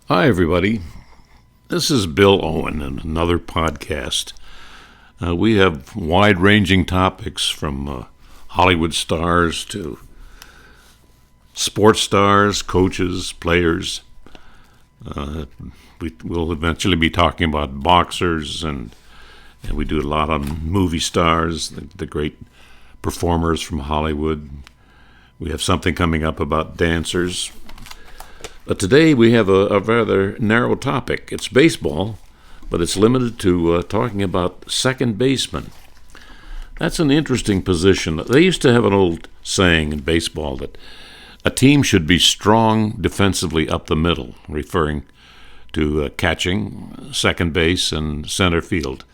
Hi, everybody. This is Bill Owen in another podcast. We have wide ranging topics from Hollywood stars to sports stars, coaches, players. We'll eventually be talking about boxers, and we do a lot on movie stars, the great performers from Hollywood. We have something coming up about dancers. But today we have a rather narrow topic. It's baseball, but it's limited to talking about second baseman. That's an interesting position. They used to have an old saying in baseball that a team should be strong defensively up the middle, referring to catching, second base, and center field.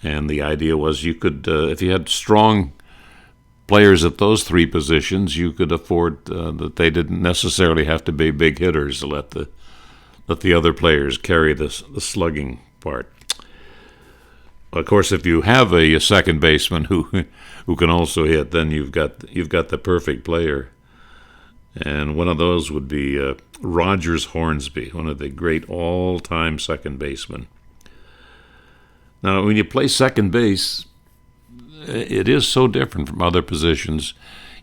And the idea was you could, if you had strong players at those three positions, you could afford that they didn't necessarily have to be big hitters to let the other players carry the slugging part. Of course, if you have a second baseman who can also hit, then you've got the perfect player. And one of those would be Rogers Hornsby, one of the great all-time second basemen. Now, when you play second base, it is so different from other positions.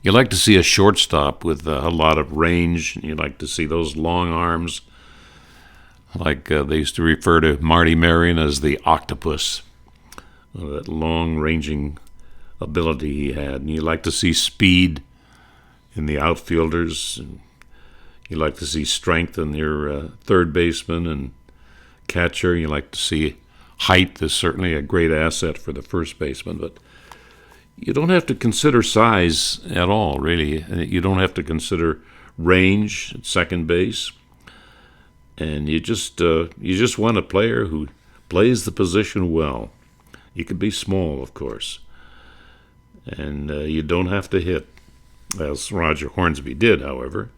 You like to see a shortstop with a lot of range. You like to see those long arms, like they used to refer to Marty Marion as the octopus, that long-ranging ability he had. And you like to see speed in the outfielders. You like to see strength in your third baseman and catcher. You like to see height is certainly a great asset for the first baseman, but you don't have to consider size at all, really. You don't have to consider range at second base, and you just want a player who plays the position well. You could be small, of course, and you don't have to hit, as Roger Hornsby did. However,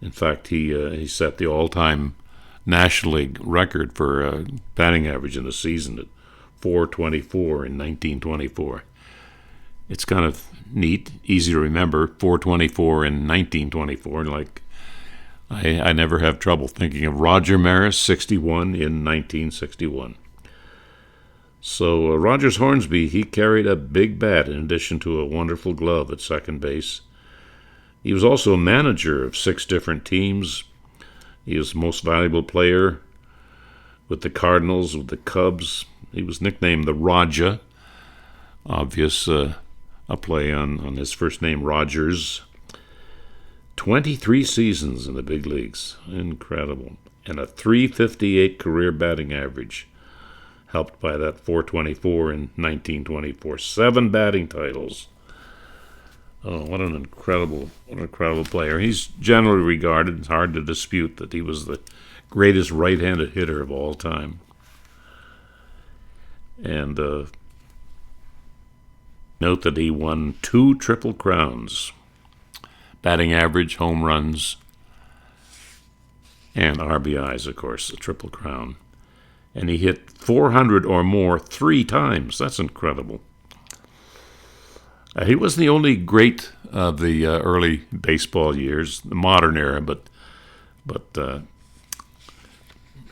in fact, he set the all-time National League record for batting average in a season at .424 in 1924. It's kind of neat, easy to remember, .424 in 1924. Like, I never have trouble thinking of Roger Maris, 61 in 1961. So Rogers Hornsby, he carried a big bat in addition to a wonderful glove at second base. He was also a manager of 6 different teams. He was the most valuable player with the Cardinals, with the Cubs. He was nicknamed the Raja, obvious a play on his first name, Rogers. 23 seasons in the big leagues. Incredible. And a .358 career batting average, helped by that .424 in 1924. 7 batting titles. Oh, what an incredible player. He's generally regarded, it's hard to dispute, that he was the greatest right-handed hitter of all time. And note that he won 2 Triple Crowns, batting average, home runs, and RBIs, of course, the Triple Crown. And he hit 400 or more 3 times. That's incredible. He wasn't the only great of the early baseball years, the modern era, but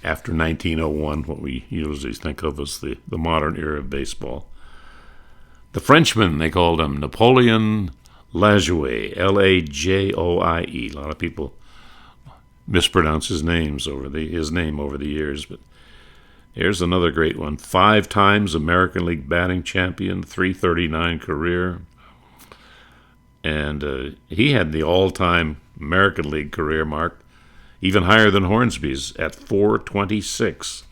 after 1901, what we usually think of as the modern era of baseball. The Frenchman, they called him Napoleon Lajoie, Lajoie. A lot of people mispronounce his name over the years, but here's another great one. 5 times American League batting champion, .339 career. And he had the all-time American League career mark, even higher than Hornsby's, at .426.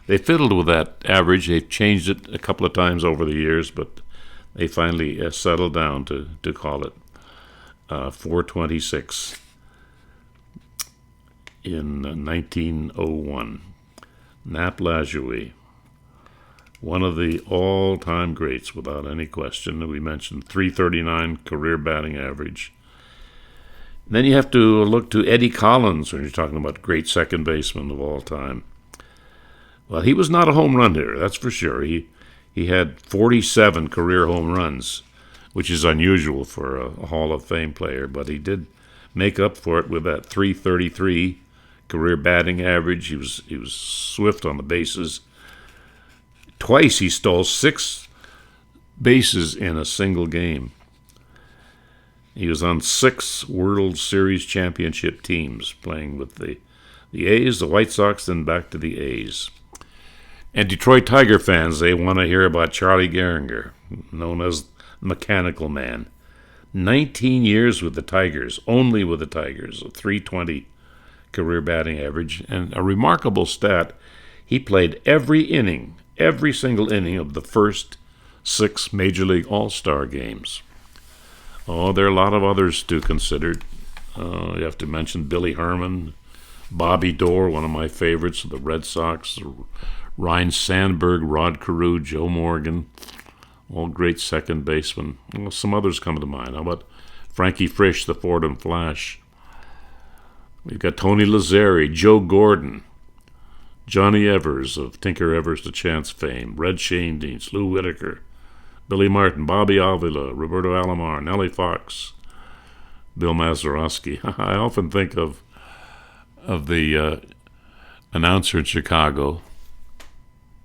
They fiddled with that average. They've changed it a couple of times over the years, but they finally settled down to call it .426 in 1901. Nap Lajoie, one of the all-time greats without any question. We mentioned .339 career batting average. And then you have to look to Eddie Collins when you're talking about great second baseman of all time. Well, he was not a home run hitter, that's for sure. He had 47 career home runs, which is unusual for a Hall of Fame player, but he did make up for it with that .333 career batting average. He was swift on the bases. Twice he stole 6 bases in a single game. He was on 6 World Series championship teams, playing with the A's, the White Sox, then back to the A's. And Detroit Tiger fans, they want to hear about Charlie Gehringer, known as Mechanical Man. 19 years with the Tigers, only with the Tigers, a .320 career batting average, and a remarkable stat, he played every single inning of the first 6 Major League All-Star games. Oh, there are a lot of others to consider. You have to mention Billy Herman, Bobby Doerr, one of my favorites of the Red Sox, Ryne Sandberg, Rod Carew, Joe Morgan, all great second basemen. Well, some others come to mind. How about Frankie Frisch, the Fordham Flash? We've got Tony Lazzeri, Joe Gordon, Johnny Evers of Tinker Evers to Chance fame, Red Schoendienst, Lou Whitaker, Billy Martin, Bobby Avila, Roberto Alomar, Nellie Fox, Bill Mazeroski. I often think of the announcer in Chicago,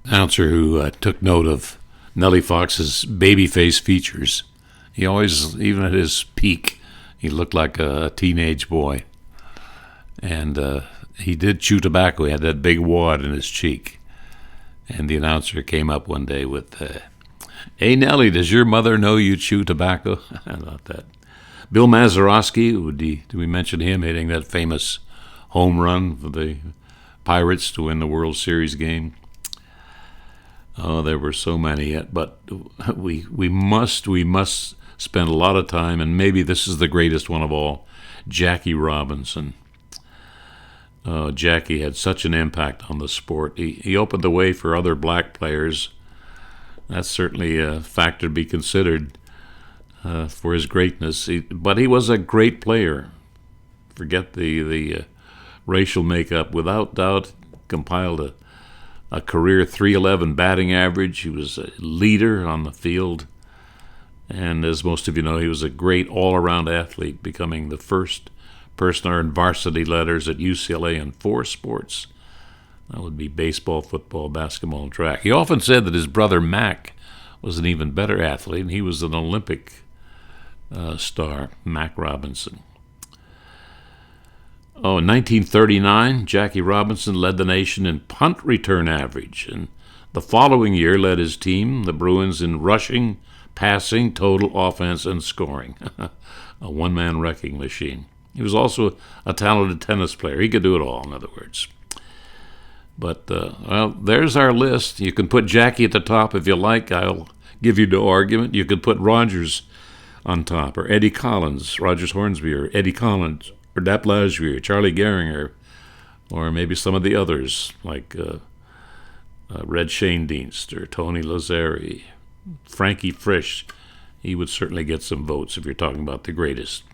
announcer who took note of Nellie Fox's babyface features. He always, even at his peak, he looked like a teenage boy. And he did chew tobacco. He had that big wad in his cheek. And the announcer came up one day with, "Hey, Nellie, does your mother know you chew tobacco?" I thought that. Bill Mazeroski, did we mention him hitting that famous home run for the Pirates to win the World Series game? Oh, there were so many yet, but we must spend a lot of time, and maybe this is the greatest one of all, Jackie Robinson. Jackie had such an impact on the sport. He opened the way for other black players. That's certainly a factor to be considered for his greatness. But he was a great player. Forget the racial makeup. Without doubt, compiled a career .311 batting average. He was a leader on the field. And as most of you know, he was a great all-around athlete, becoming the first person to earn varsity letters at UCLA in 4 sports. That would be baseball, football, basketball, and track. He often said that his brother Mac was an even better athlete, and he was an Olympic star, Mac Robinson. In 1939, Jackie Robinson led the nation in punt return average, and the following year led his team, the Bruins, in rushing, passing, total offense, and scoring. A one-man wrecking machine. He was also a talented tennis player. He could do it all, in other words. But, there's our list. You can put Jackie at the top if you like. I'll give you no argument. You could put Rogers on top, or Eddie Collins, Rogers Hornsby, or Eddie Collins, or Dap Lajoie, or Charlie Gehringer, or maybe some of the others, like Red Schoendienst, or Tony Lazzeri, Frankie Frisch. He would certainly get some votes if you're talking about the greatest.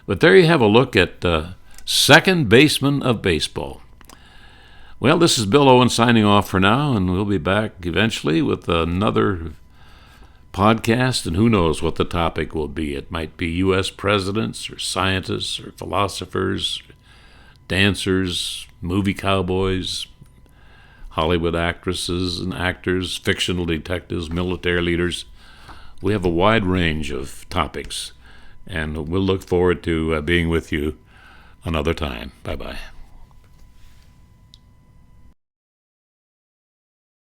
But there you have a look at second baseman of baseball. Well, this is Bill Owen signing off for now, and we'll be back eventually with another podcast, and who knows what the topic will be. It might be U.S. presidents or scientists or philosophers, dancers, movie cowboys, Hollywood actresses and actors, fictional detectives, military leaders. We have a wide range of topics, and we'll look forward to being with you another time. Bye-bye.